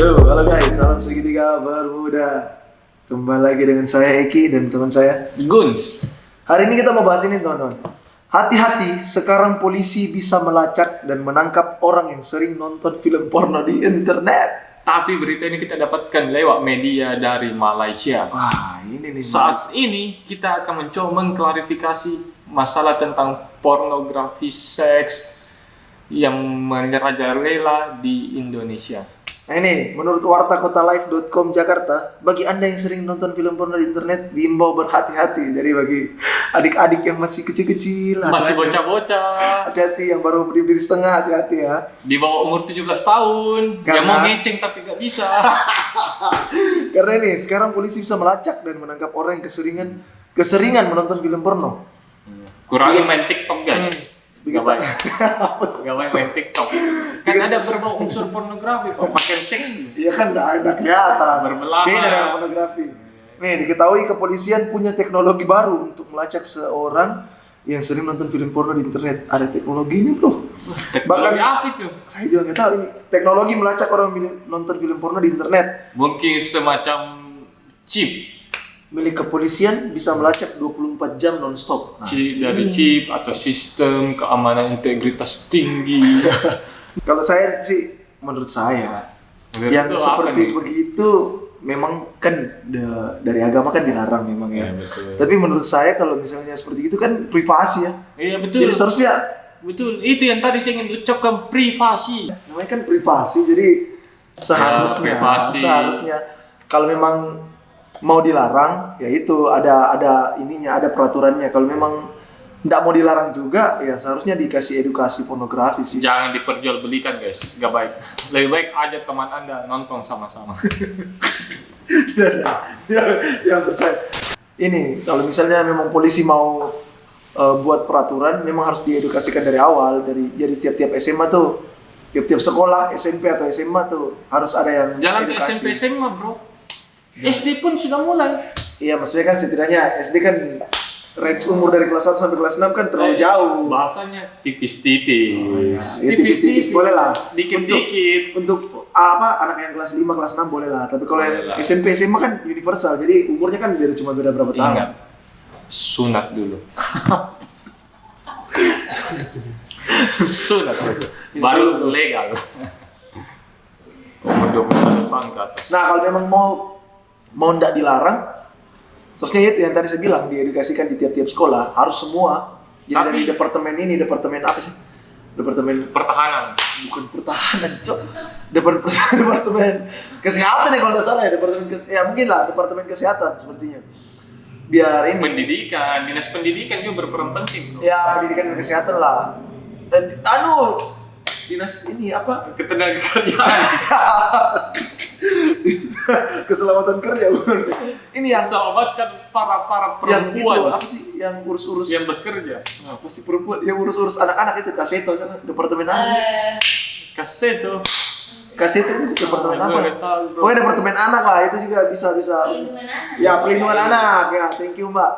Halo guys, salam segitiga bermuda. Kembali lagi dengan saya Eki dan teman saya Guns. Hari ini kita mau bahas ini teman-teman. Hati-hati, sekarang polisi bisa melacak dan menangkap orang yang sering nonton film porno di internet. Tapi berita ini kita dapatkan lewat media dari Malaysia. Wah, ini nih. Saat ini kita akan mencoba mengklarifikasi masalah tentang pornografi seks yang merajalela di Indonesia. Nah ini, menurut wartakotalive.com Jakarta, bagi Anda yang sering nonton film porno di internet, diimbau berhati-hati. Jadi bagi adik-adik yang masih kecil-kecil, Masih bocah-bocah, hati-hati, yang baru berdiri setengah, hati-hati ya. di bawah umur 17 tahun, yang mau ngeceng tapi gak bisa. Karena ini, sekarang polisi bisa melacak dan menangkap orang yang keseringan menonton film porno. Kurangin main TikTok guys. Gak baik. Gak baik main TikTok. Kan ada berbau unsur pornografi, pakai seks. Iya kan, ada kelihatan. Berbelahan. Beda dengan pornografi. Nih, diketahui kepolisian punya teknologi baru untuk melacak seorang yang sering nonton film porno di internet. Ada teknologinya, bro. Teknologi apa itu? Saya juga nggak tahu ini. Teknologi melacak orang nonton film porno di internet. Mungkin semacam chip. Milik kepolisian bisa melacak 24 jam non-stop. Chip dari chip atau sistem keamanan integritas tinggi. Kalau saya sih, menurut saya, yang seperti begitu memang kan dari agama kan dilarang memang ya. Betul. Tapi menurut saya kalau misalnya seperti itu kan privasi ya. Iya betul. Jadi seharusnya Betul, itu yang tadi saya ingin ucapkan, privasi. namanya kan privasi. Jadi seharusnya kalau memang mau dilarang ya itu ada ininya, ada peraturannya. Kalau memang tidak mau dilarang juga ya seharusnya dikasih edukasi pornografi sih. Jangan diperjualbelikan guys, gak baik. Lebih baik ajak teman Anda nonton sama-sama. yang percaya. Ini kalau misalnya memang polisi mau buat peraturan, memang harus diedukasikan dari awal. Jadi tiap-tiap SMA tuh, tiap-tiap sekolah SMP atau SMA tuh harus ada yang Jangan ke edukasi. SMP SMA bro. SD pun sudah mulai. Iya, maksudnya kan setidaknya SD kan range umur dari kelas 1 sampai kelas 6 kan terlalu jauh. Bahasanya tipis-tipis. Ya, tipis-tipis boleh lah. Dikit-dikit. Untuk anak yang kelas 5, kelas 6 boleh lah. Tapi kalau yang SMP, SMA kan universal. Jadi umurnya kan cuma beda berapa tahun. Ingat, sunat dulu. Sunat dulu. Baru legal. Umur 21 tahun ke atas. Nah, kalau memang mau ndak dilarang, seharusnya itu yang tadi saya bilang, diedukasikan di tiap-tiap sekolah, harus semua. Jadi dari departemen ini, departemen apa sih? Departemen pertahanan. Bukan pertahanan, cok. Departemen kesehatan ya kalau nggak salah ya, mungkin lah departemen kesehatan sepertinya. Biar ini Pendidikan, dinas pendidikan juga berperan penting. ya, pendidikan dan kesehatan lah. Dan dinas ini apa? Ketenagakerjaan. Keselamatan kerja bukan. Ini yang Selamatkan para yang itu perempuan apa sih? Yang urus-urus yang bekerja. apa sih perempuan? Yang urus-urus anak-anak itu Kaseto sana, departemen apa sih? Kaseto. Kaseto itu departemen apa? Gue tahu, bro. Pokoknya departemen anak lah, itu juga bisa. Pelindungan anak. Ya, pelindungan anak. Ya, thank you, Mbak.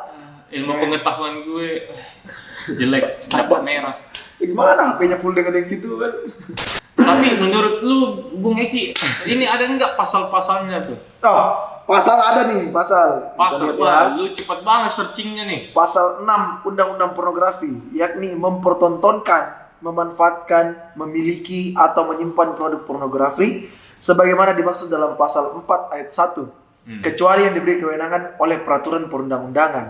Ilmu pengetahuan gue jelek, dapat merah. Gimana HP-nya full dengan yang gitu kan? Tapi menurut lu, Bung Eki, ini ada nggak pasal-pasalnya tuh? Oh, pasal ada nih, pasal. Pasal, Kita lihat ya. lu cepat banget searchingnya nih. Pasal 6 Undang-Undang Pornografi, yakni mempertontonkan, memanfaatkan, memiliki atau menyimpan produk pornografi sebagaimana dimaksud dalam pasal 4 ayat 1. Kecuali yang diberi kewenangan oleh peraturan perundang-undangan.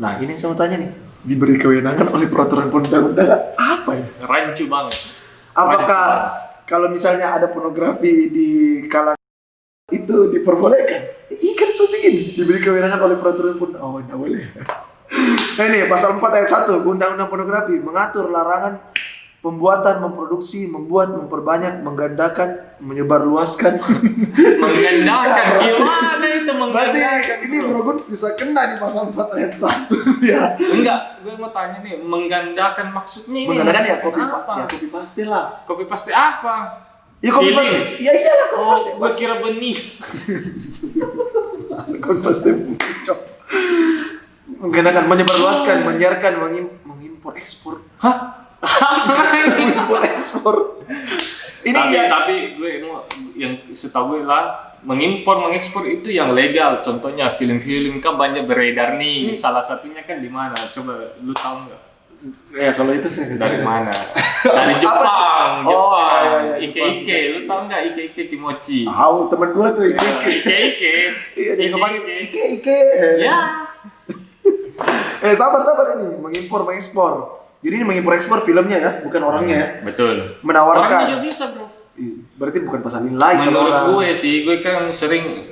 Nah, ini yang saya mau tanya nih. Diberi kewenangan oleh peraturan perundang-undangan apa ya? Rancu banget. Apakah kalau misalnya ada pornografi di kalangan itu diperbolehkan? Ikan seperti ini diberi kewenangan oleh peraturan perundang. Oh, tidak boleh. Nah ini pasal 4 ayat 1 Undang-Undang Pornografi mengatur larangan pembuatan, memproduksi, membuat, memperbanyak, menggandakan, menyebarluaskan. Menggandakan, gimana itu Berarti menggandakan? ini Brogun bisa kena di pasal 4 ayat 1 ya. Enggak, gue mau tanya nih, menggandakan maksudnya ini. Menggandakan ya apa? copy paste lah. Copy paste apa? Ya copy Pilih. paste. Ya iyalah copy Oh, paste. gue kira benih. Copy paste cop. Menggandakan, menyebarluaskan, menyiarkan, mengimpor ekspor. Hah? Mengimpor ekspor. Ini tapi, ya. tapi gue mau yang setahu gue lah mengimpor mengekspor itu yang legal. Contohnya film-film kan banyak beredar nih. Salah satunya kan di mana? Coba lu tahu nggak? Ya kalau itu sih Dari mana? Dari Jepang. Oh, Jepang. iya, Ike-ike. Lu tahu nggak Ike-ike Kimochi? tahu temen gua tuh Ike. Ike-ike. Iya, jadi kepanggil Ike. Ya. Sabar ini, mengimpor mengekspor. Jadi ini mengimpor ekspor filmnya ya, bukan orangnya ya. Betul. Menawarkan. Orangnya juga bisa, bro. Berarti bukan pasal nilai. Menurut gue sih, gue kan sering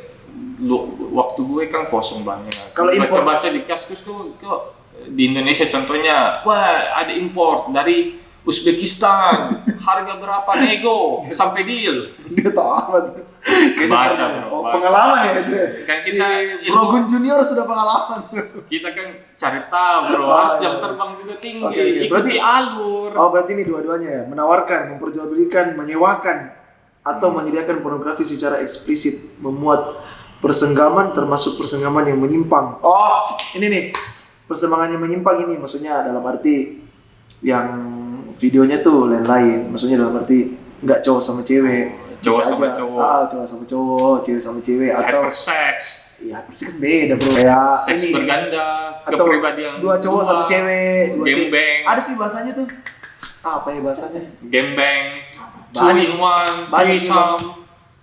waktu gue kan kosong banyak. Kalau impor, baca-baca di kaskus kok di Indonesia contohnya, wah ada impor dari Uzbekistan, harga berapa nego sampai deal. dia tahu amat. Baca, bro. Pengalaman ya itu. Kan kita Brogun Junior sudah pengalaman. Kita kan cari tahu, bro. Harus jam terbang juga tinggi. Oke. Ikuti alur. Oh, berarti ini dua-duanya ya, menawarkan, memperjualbelikan, menyewakan atau menyediakan pornografi secara eksplisit, memuat persenggaman termasuk persenggaman yang menyimpang. Oh, ini nih. Persenggaman yang menyimpang ini maksudnya dalam arti yang videonya tuh lain-lain. Maksudnya dalam arti enggak cowok sama cewek. Cowok sama cowok. Cowok sama cowok, cewek sama cewek atau Hypersex. Iya, hypersex beda, bro. Kayak Seks ini. berganda, Atau kepribadian dua cowok satu cewek, gembeng. Ada sih bahasanya tuh. Apa ya bahasanya? Gembeng, two Banyak. in one, Banyak threesome.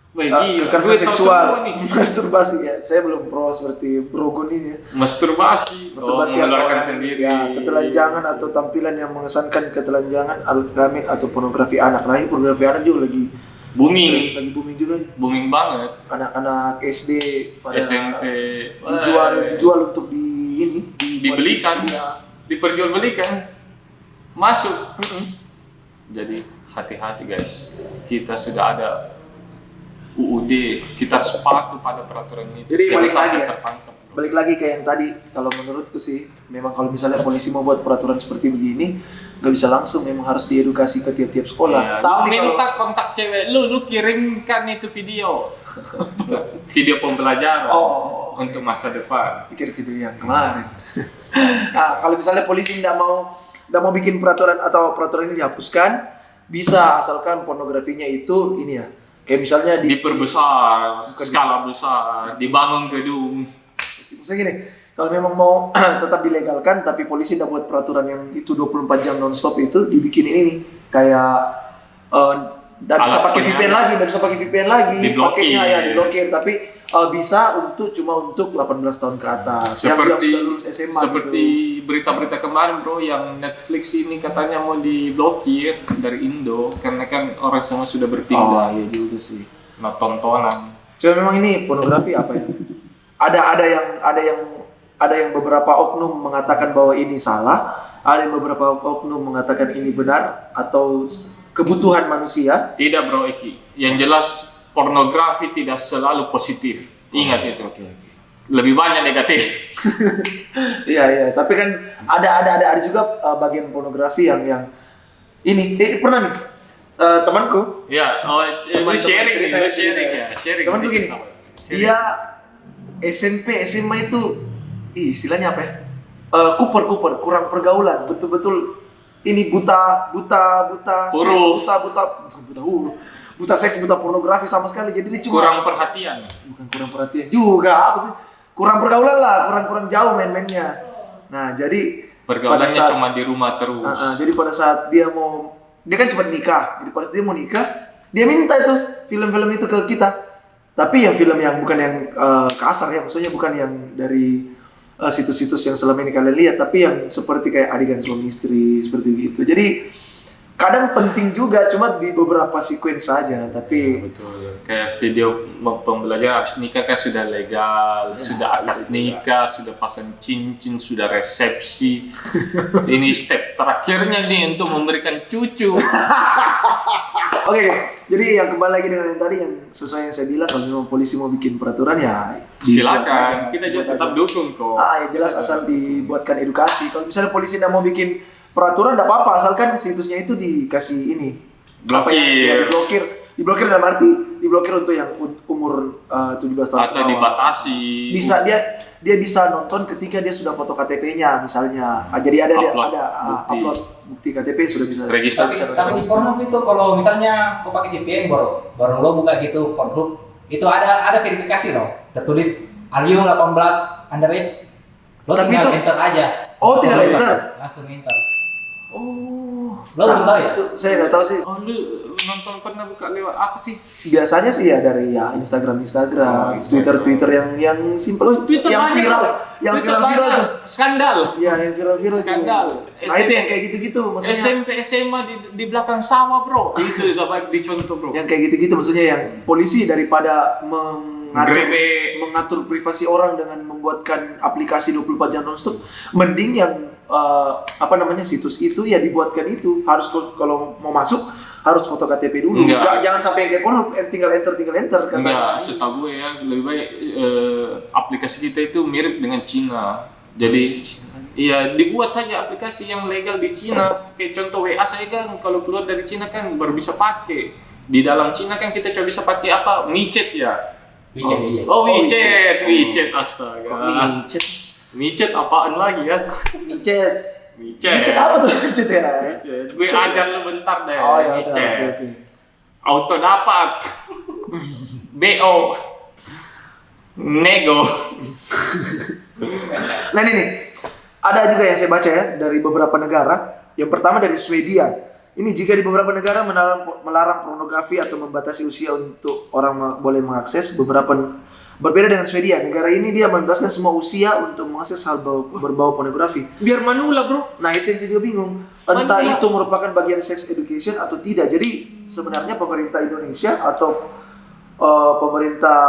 Wah, gila. Kekerasan Gue tahu seksual, semua nih. masturbasi ya. Saya belum pro seperti Brogun ini ya. Masturbasi, mengeluarkan sendiri. Ya, ketelanjangan atau tampilan yang mengesankan ketelanjangan, alat kelamin atau pornografi anak. Nah, ini pornografi anak juga lagi booming juga nih. booming banget. Anak-anak SD pada SMP dijual untuk dibelikan, ya. diperjualbelikan, masuk. Jadi hati-hati guys, kita sudah ada UUD, kita harus patuh pada peraturan itu. Jadi jangan balik sampai lagi ya. tertangkap. Balik lagi kayak yang tadi, kalau menurutku sih, memang kalau misalnya polisi mau buat peraturan seperti begini, nggak bisa langsung, memang harus diedukasi ke tiap-tiap sekolah. Iya, Tahu lu nih minta kalau kontak cewek lu kirimkan itu video, video pembelajaran untuk masa depan. pikir video yang kemarin. Nah, kalau misalnya polisi nggak mau bikin peraturan atau peraturan ini dihapuskan, bisa asalkan pornografinya itu ini ya, kayak misalnya diperbesar, skala besar, dibangun gedung. Maksudnya gini, kalau memang mau tetap dilegalkan tapi polisi udah buat peraturan yang itu 24 jam nonstop itu dibikin ini nih kayak nggak bisa Alat pakai VPN lagi, nggak bisa pakai VPN lagi, Diblokir. pakainya ya diblokir, tapi bisa cuma untuk 18 tahun ke atas yang sudah lulus SMA seperti gitu. berita-berita kemarin bro, yang Netflix ini katanya mau diblokir dari Indo karena kan orang semua sudah berpindah. Iya juga sih. Nah, tontonan. Cuma memang ini pornografi apa ya? Ada yang beberapa oknum mengatakan bahwa ini salah, ada yang beberapa oknum mengatakan ini benar atau kebutuhan manusia. Tidak bro Eki, yang jelas pornografi tidak selalu positif. Ingat itu. Lebih banyak negatif. Iya, tapi kan ada juga bagian pornografi yang ini pernah nih temanku. Ya, lu sharing ya. Temanku gini. Dia SMP, SMA itu istilahnya apa ya? Kuper, kurang pergaulan, betul-betul ini buta seks, buta pornografi sama sekali. Jadi dia cuma kurang perhatian. Bukan kurang perhatian juga, apa sih? Kurang pergaulan lah, kurang jauh main-mainnya. Nah, jadi pergaulannya cuma di rumah terus. Jadi pada saat dia kan cuma nikah. Jadi pada saat dia mau nikah, dia minta itu film-film itu ke kita. Tapi yang film yang bukan yang kasar ya, maksudnya bukan yang dari situs-situs yang selama ini kalian lihat, tapi yang seperti kayak adegan suami istri seperti itu. Jadi kadang penting juga, cuma di beberapa sequence saja. Tapi betul. Kayak video pembelajaran habis nikah kan sudah legal, sudah akad nikah, sudah pasang cincin, sudah resepsi. Ini step terakhirnya nih untuk memberikan cucu. Oke, jadi yang kembali lagi dengan yang tadi yang sesuai yang saya bilang, kalau memang polisi mau bikin peraturan ya silakan, kita juga tetap dukung kok. Ya jelas asal dibuatkan edukasi. Kalau misalnya polisi tidak mau bikin peraturan tidak apa-apa, asalkan situsnya itu dikasih ini Blokir. diblokir dalam arti diblokir untuk yang umur 17 tahun Atau dibatasi. bisa dia bisa nonton ketika dia sudah foto KTP-nya misalnya. Jadi ada Upload bukti. upload bukti KTP sudah bisa. Registrasi. Tapi di Pornhub itu kalau misalnya kau pakai VPN baru lo buka gitu Pornhub itu ada verifikasi loh. Tertulis are you 18 underage? Lo Tapi tinggal itu- enter aja. Oh, tinggal enter. Langsung enter. Oh. Lo belum tahu ya? Itu saya nggak tahu sih. Oh, lu nonton pernah buka lewat apa sih? Biasanya sih ya dari ya Instagram, Oh, Instagram. Twitter yang simple, Twitter yang banyak, viral, bro. yang Twitter viral banyak. tuh. Skandal. Ya, yang viral tuh. Skandal. Nah, itu yang kayak gitu-gitu maksudnya. SMP SMA di belakang sawah, bro. Itu juga baik dicontoh, bro. Yang kayak gitu-gitu maksudnya yang polisi daripada Grebek. mengatur privasi orang dengan membuatkan aplikasi 24 jam nonstop, mending yang situs itu ya dibuatkan itu harus kalau mau masuk harus foto KTP dulu. Enggak. Jangan sampai kayak porno tinggal enter kata. Enggak, setahu gue ya lebih baik aplikasi kita itu mirip dengan Cina. Jadi iya dibuat saja aplikasi yang legal di Cina. Kayak contoh WA saya kan kalau keluar dari Cina kan baru bisa pakai. Di dalam Cina kan kita coba bisa pakai apa? WeChat ya. WeChat. Oh, WeChat. WeChat astaga. WeChat. WeChat apaan lagi ya? WeChat. WeChat. WeChat apa tuh WeChat ya? WeChat. Gue ajar lu bentar deh. Oh ya udah. WeChat. Oke. Auto dapat. BO. Nego. Nah ini nih, ada juga yang saya baca ya dari beberapa negara. Yang pertama dari Swedia. Ini jika di beberapa negara melarang pornografi atau membatasi usia untuk orang boleh mengakses, berbeda dengan Swedia. Negara ini dia membebaskan semua usia untuk mengakses hal berbau pornografi. Biar manula, bro. Nah itu yang saya juga bingung. Entah itu merupakan bagian sex education atau tidak. Jadi sebenarnya pemerintah Indonesia atau pemerintah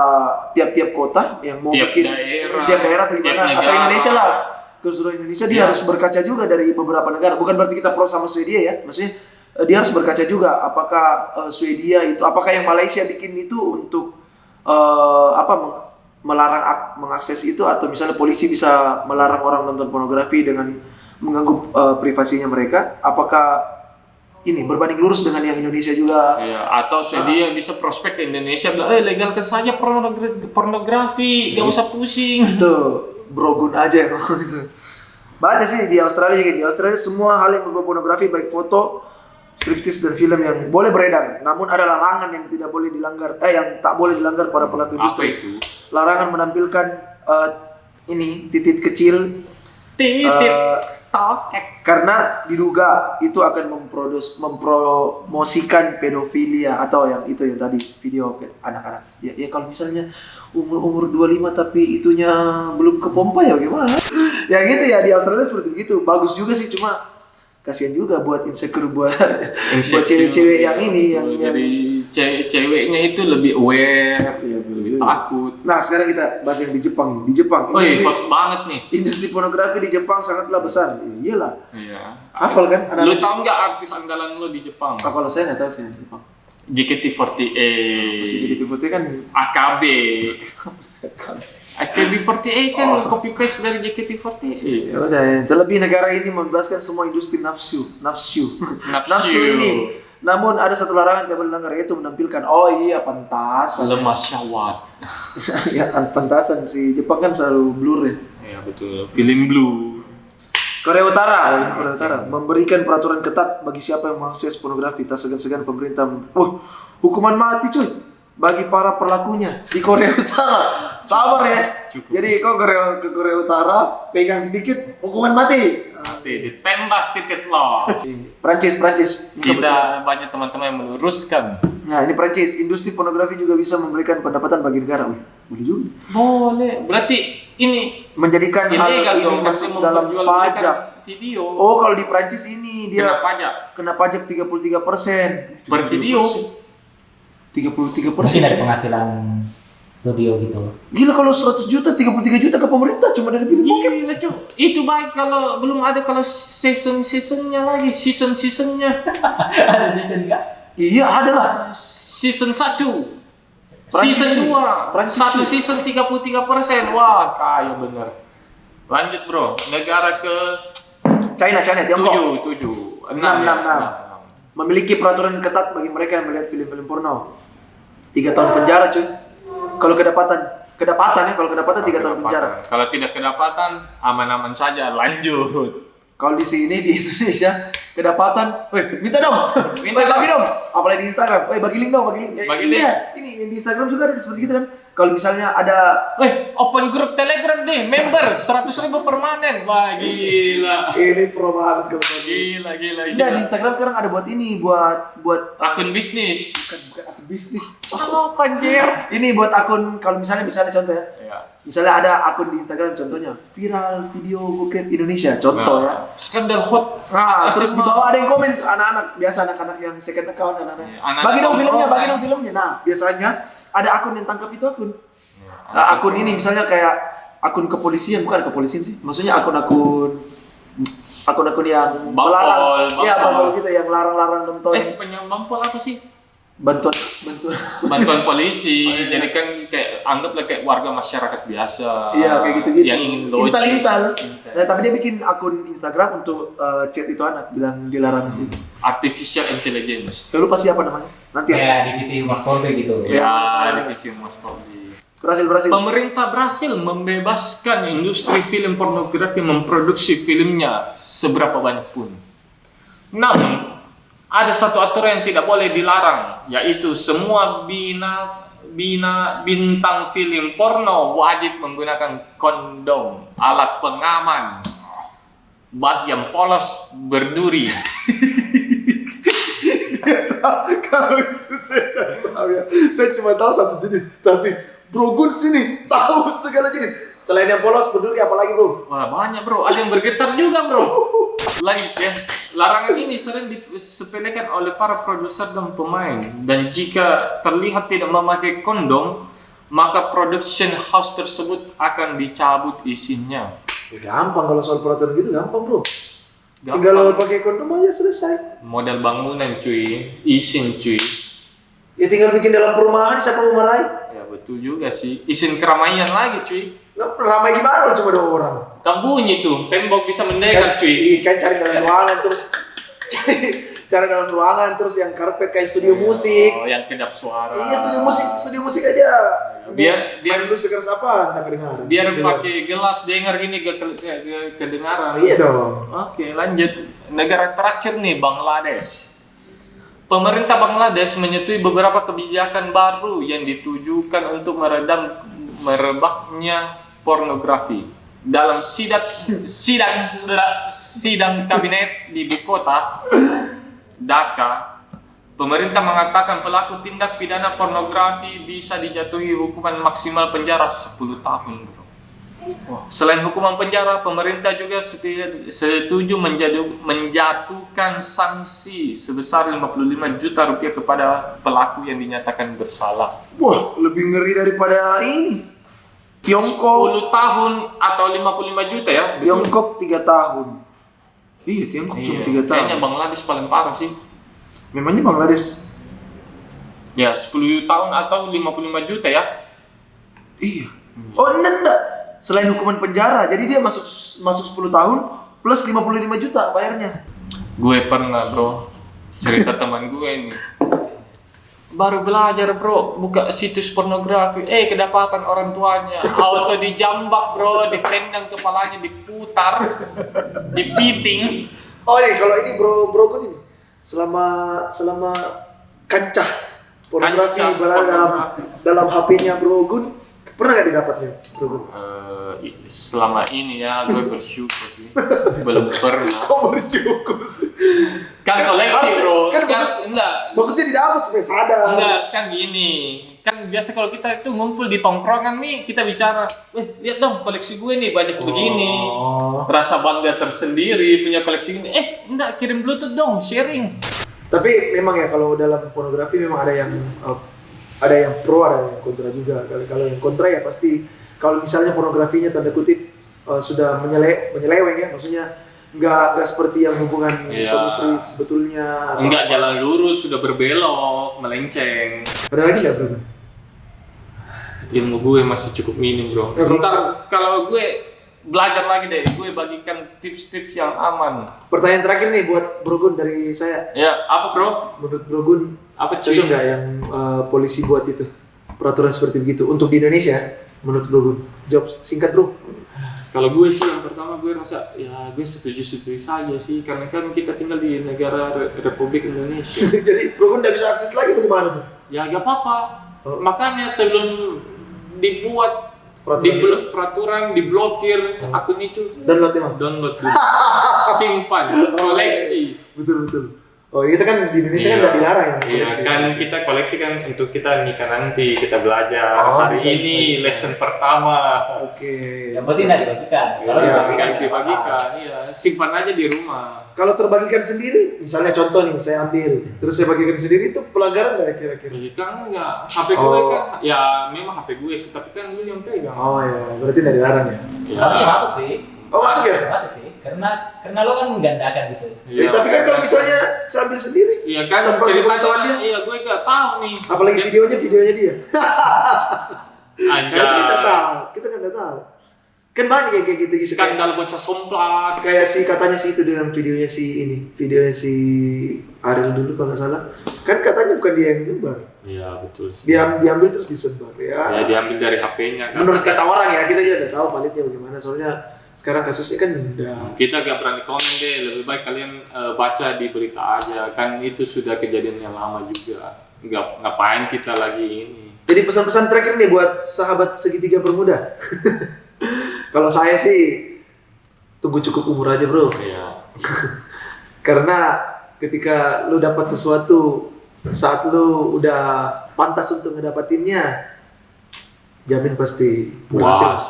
tiap-tiap kota yang mau Tiap bikin daerah, tiap daerah atau tiap gimana atau negara. Indonesia lah ke seluruh Indonesia dia Iya. harus berkaca juga dari beberapa negara. Bukan berarti kita pro sama Swedia ya, maksudnya dia harus berkaca juga apakah Swedia itu apakah yang Malaysia bikin itu untuk melarang mengakses itu atau misalnya polisi bisa melarang orang nonton pornografi dengan mengganggu privasinya mereka. Apakah ini berbanding lurus dengan yang Indonesia juga? Ya, atau dia bisa prospek ke Indonesia bilang, legalkan saja pornografi, gak usah pusing. Tuh, brogun aja kalau gitu. Banyak sih di Australia juga. Di Australia semua hal yang berbau pornografi baik foto, striptease dan film yang boleh beredar. Namun ada larangan yang tidak boleh dilanggar, yang tak boleh dilanggar para pelaku Apa industri. itu? Larangan menampilkan titik kecil Titit tokek. karena diduga itu akan mempromosikan pedofilia atau yang itu yang tadi video ke anak-anak. Ya kalau misalnya umur 25 tapi itunya belum kepompa ya gimana? Ya gitu ya di Australia seperti begitu. Bagus juga sih cuma kasihan juga buat insecure buat cewek-cewek yang ini yang Jadi ceweknya itu lebih aware, Iya, lebih betul. takut. Nah sekarang kita bahas yang di Jepang. Di Jepang Oh iya, hot banget nih. industri pornografi di Jepang sangatlah besar. Iyalah. Iya. Hafal kan? Lu tau nggak artis andalan lo di Jepang? Kalau saya nggak tahu sih di Jepang. JKT48, Si JKT48 kan AKB. AKB48 kan copy paste dari JKT48. ya udah ya. Terlebih negara ini membebaskan semua industri nafsu ini. Namun ada satu larangan yang tidak boleh dilanggar yaitu menampilkan pentasan. Lemah syahwat. Ya pentasan si Jepang kan selalu blur ya. Iya betul. Film blue. Korea Utara memberikan peraturan ketat bagi siapa yang mengakses pornografi. Tak segan-segan pemerintah. Hukuman mati cuy bagi para pelakunya di Korea Utara. Sabar ya. Cukup. Jadi kau ke Korea Utara pegang sedikit hukuman mati. Nanti ditembak titik lo. Prancis. Kita banyak teman-teman yang meluruskan. Nah ini Prancis, industri pornografi juga bisa memberikan pendapatan bagi negara. Boleh juga. Boleh. Berarti ini Menjadikan hal ilegal ini dong masuk kasih dalam memperjualbelikan pajak. video. Oh kalau di Prancis ini dia Kena pajak kena pajak 33%. per video. 33%. Mungkin dari penghasilan studio gitu. Gila kalau 100 juta, 33 juta ke pemerintah cuma dari film bokep. Gila cuy. Itu baik kalau belum ada kalau season-seasonnya lagi. Season-seasonnya. Ada season nggak? Iya ada lah. Season 1. Prancis, Season cuy. 2. Prancis, Satu cuy. season 33%. Wah kaya bener. Lanjut bro. Negara ke China, Tiongkok. 7. 6. 6. Memiliki peraturan ketat bagi mereka yang melihat film-film porno. 3 tahun penjara cuy. Kalau kedapatan ya, kalau kedapatan 3 tahun penjara. Kalau tidak kedapatan, aman-aman saja, lanjut. Kalau di sini di Indonesia kedapatan, weh minta dong, Minta weh bagi dong. dong, apalagi di Instagram, weh bagi link dong, bagi link. Bagi Iya, ini yang di Instagram juga ada seperti itu kan. Kalau misalnya ada, Open grup Telegram nih, member 100.000 permanen. Wah, gila. ini pro banget kalau Gila. Nah, di Instagram sekarang ada buat ini, buat Akun bisnis. bukan akun bisnis. Oh, anjir. Ini buat akun kalau misalnya contoh ya. Ya. Misalnya ada akun di Instagram contohnya viral video bokep Indonesia contoh ya. Skandal hot. Nah, SMA. terus di bawah ada yang komen tuh anak-anak, biasa anak-anak yang second account anak-anak. Iya, anak-anak Bagi dong filmnya, orang. bagi dong filmnya. Nah, biasanya ada akun yang tangkap itu akun. Iya, Nah, akun ini misalnya kayak akun kepolisian, bukan kepolisian sih. Maksudnya akun-akun yang Bampol, melarang, ya bampol. bampol gitu yang larang-larang nonton Penyampol apa sih? bantuan Bantuan polisi. Jadi kan kayak anggaplah kayak warga masyarakat biasa. iya kayak gitu-gitu. Yang ingin login. Intal. Nah, tapi dia bikin akun Instagram untuk chat itu anak bilang dilarang itu. Artificial intelligence. Lu pasti apa namanya? Nanti ya. Ya divisi Humas Polri gitu. Ya, divisi Humas Polri. Berhasil. Pemerintah berhasil membebaskan industri film pornografi memproduksi filmnya seberapa banyak pun. Namun, ada satu aturan yang tidak boleh dilarang, yaitu semua bintang film porno wajib menggunakan kondom, alat pengaman, bat yang polos berduri. Kalau itu saya tidak tahu ya. Saya cuma tahu satu jenis. Tapi Bro Gun sini tahu segala jenis. Selain yang polos, peduli apalagi bro? Wah banyak bro, ada yang bergetar juga bro. Lanjut ya, larangan ini sering disepelekan oleh para produser dan pemain. Dan jika terlihat tidak memakai kondom, maka production house tersebut akan dicabut izinnya. Ya, gampang kalau soal peraturan gitu gampang bro. Gampang. Tinggal pakai kondom aja selesai. Model bangunan cuy, izin cuy. Ya tinggal bikin dalam perumahan, siapa mau marahi? Ya betul juga sih, izin keramaian lagi cuy. Nggak ramai gimana kalau cuma 2 orang? Kan bunyi tuh, tembok bisa mendekat cuy. Kan cari dalam ruangan terus cari dalam ruangan terus yang karpet kayak studio musik. Oh, yang kedap suara. Iya studio musik aja. Biar main dulu sekeras apa nggak kedengaran. Biar pakai gelas dengar gini kedengaran. Iya dong. Oke, lanjut. Negara terakhir nih, Bangladesh. Pemerintah Bangladesh menyetujui beberapa kebijakan baru yang ditujukan untuk meredam merebaknya pornografi. Dalam sidang kabinet di ibu kota Dhaka, pemerintah mengatakan pelaku tindak pidana pornografi bisa dijatuhi hukuman maksimal penjara 10 tahun, bro. Selain hukuman penjara, pemerintah juga setuju menjatuhkan sanksi sebesar 55 juta rupiah kepada pelaku yang dinyatakan bersalah. Wah, lebih ngeri daripada ini. Tiongkok 10 tahun atau 55 juta ya? Betul? Tiongkok 3 tahun. Iya, Tiongkok cuma 3 tahun. Kayaknya Bangladesh paling parah sih. Memangnya Bangladesh? Ya, 10 tahun atau 55 juta ya? Iya. Oh, enggak. Selain hukuman penjara, jadi dia masuk 10 tahun plus 55 juta bayarnya. Gue pernah, bro. Cerita teman gue ini. Baru belajar, bro, buka situs pornografi. Kedapatan orang tuanya. Auto dijambak, bro, ditendang kepalanya, diputar, dipiting. Oh, nih kalau ini bro Gun ini. Selama kancah pornografi Kancah berada dalam HP-nya Bro Gun, pernah nggak didapatnya Bro Gun? Selama ini ya, gue bersyukur sih. Belum pernah. Kok bersyukur sih? Kan koleksi, bro. Kan Enggak. bagusnya didapat supaya sadar. Enggak, kan gini. Kan biasa kalau kita itu ngumpul di tongkrongan nih, kita bicara, lihat dong koleksi gue nih banyak begini. Rasa bangga tersendiri punya koleksi gini. Enggak, kirim Bluetooth dong, sharing. Tapi memang ya kalau dalam pornografi memang ada yang pro, ada yang kontra juga. Kalau yang kontra ya pasti kalau misalnya pornografinya tanda kutip sudah menyeleweng ya, maksudnya nggak seperti yang hubungan suami istri sebetulnya. Enggak jalan lurus, sudah berbelok, melenceng. Ada lagi nggak bro? Ilmu gue masih cukup minim, bro. Ya, Ntar kalau gue belajar lagi deh. Gue bagikan tips-tips yang aman. Pertanyaan terakhir nih buat Bro Gun dari saya. Ya, apa bro? Menurut Bro Gun, Apa cocok cuy? nggak yang polisi buat itu? Peraturan seperti begitu untuk di Indonesia, menurut Bro Gun? Jawab singkat Bro. Kalau gue sih yang pertama gue rasa ya gue setuju saja sih karena kan kita tinggal di negara Republik Indonesia. Jadi Bro Gun nggak bisa akses lagi bagaimana tuh? Ya gak apa-apa. Oh. Makanya sebelum dibuat peraturan diblokir akun itu Download emang? download dulu. Simpan, koleksi. Betul. Oh itu kan di Indonesia kan nggak dilarang ya? Iya koleksi. kan kita koleksi kan untuk kita nikah nanti kita belajar Oh, hari bisa, ini bisa. lesson pertama. Oke. Yang penting tidak dibagikan. Kalau Iya, dibagikan Kan tidak dibagikan, masalah. iya simpan aja di rumah. Kalau terbagikan sendiri, misalnya contoh nih, saya ambil, terus saya bagikan sendiri itu pelanggaran nggak ya kira-kira? Iya kan enggak, HP gue Oh. kan, ya memang HP gue sih, tapi kan lu yang pegang. Oh ya, berarti nggak dilarang ya? Ya. Harusnya masuk sih. Oh masuk ya? Masuk sih. Karena lo kan menggandakan gitu. Iya, Tapi kan kalau misalnya saya ambil sendiri, iya kan tanpa sepengetahuan dia, iya gue gak tahu nih. apalagi videonya dia. Nah, Anjay. kita nggak tahu, Kan banyak kayak gitu. Skandal bocah somplak. Kayak si katanya sih itu dalam videonya si Ariel dulu kalau nggak salah, kan katanya bukan dia yang nyebar, Iya betul sih. diambil terus disebar Ya ya. diambil dari HP-nya kan. Menurut kata orang ya, kita juga udah tahu validnya bagaimana, soalnya sekarang kasusnya kan udah. Kita gak berani komen deh, lebih baik kalian baca di berita aja. Kan itu sudah kejadian yang lama juga. Ngapain kita lagi ini. Jadi pesan-pesan terakhir nih buat sahabat segitiga bermuda. Kalau saya sih tunggu cukup umur aja bro, Iya. karena ketika lu dapat sesuatu saat lu udah pantas untuk ngedapatinnya, jamin pasti berhasil. Puas.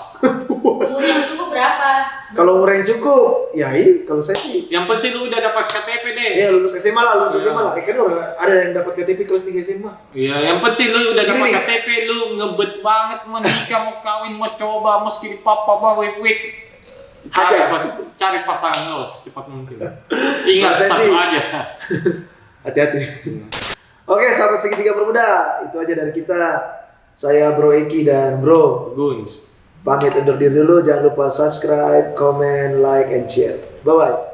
Umur yang cukup berapa? Kalau umur yang cukup, ya kalau saya sih Yang penting lu udah dapat KTP deh. ya lulus SMA lah. Iya. SMA lah. Kan orang ada yang dapat KTP kelas 3 SMA. Iya, yang penting lu udah Gini dapat nih. KTP, lu ngebet banget mau nikah, mau kawin, mau coba, mau skip papa, wik. Hajar. Cari pasangan lo secepat mungkin. Ingat Kalau saya satu sih- aja. Hati-hati. Oke, sahabat segitiga bermuda, itu aja dari kita. Saya Bro Eki dan Bro Guns. pamit undur diri dulu. Jangan lupa subscribe, comment, like, and share. Bye-bye.